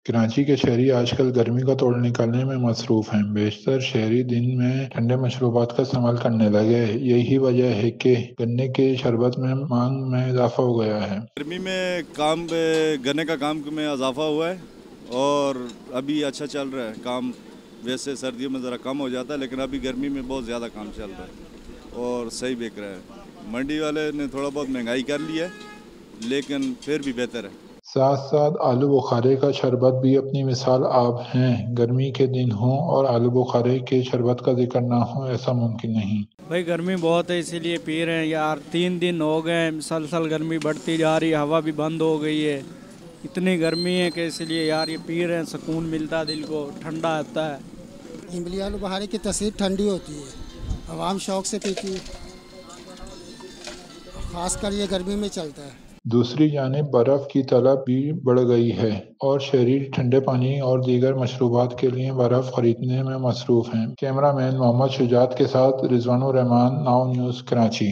کراچی کے شہری آج کل گرمی کا توڑ نکالنے میں مصروف ہیں۔ بیشتر شہری دن میں ٹھنڈے مشروبات کا استعمال کرنے لگے۔ یہی وجہ ہے کہ گنے کے شربت میں مانگ میں اضافہ ہو گیا ہے۔ گرمی میں گنے کا کام میں اضافہ ہوا ہے اور ابھی اچھا چل رہا ہے کام۔ ویسے سردیوں میں ذرا کم ہو جاتا ہے، لیکن ابھی گرمی میں بہت زیادہ کام چل رہا ہے اور صحیح بک رہا ہے۔ منڈی والے نے تھوڑا بہت مہنگائی کر لی ہے، لیکن پھر بھی بہتر ہے۔ ساتھ ساتھ آلو بخارے کا شربت بھی اپنی مثال آپ ہیں۔ گرمی کے دن ہوں اور آلو بخارے کے شربت کا ذکر نہ ہو، ایسا ممکن نہیں۔ بھائی گرمی بہت ہے، اسی لیے پی رہے ہیں یار۔ 3 دن ہو گئے مسلسل گرمی بڑھتی جا رہی ہے، ہوا بھی بند ہو گئی ہے۔ اتنی گرمی ہے کہ اس لیے یار یہ پی رہے ہیں، سکون ملتا ہے، دل کو ٹھنڈا آتا ہے۔ املی آلو بخارے کی تاثیر ٹھنڈی ہوتی ہے، عوام شوق سے پیتی ہے، خاص کر یہ گرمی میں چلتا ہے۔ دوسری جانب برف کی طلب بھی بڑھ گئی ہے اور شہری ٹھنڈے پانی اور دیگر مشروبات کے لیے برف خریدنے میں مصروف ہیں۔ کیمرہ مین محمد شجاعت کے ساتھ رضوان الرحمان، ناؤ نیوز، کراچی۔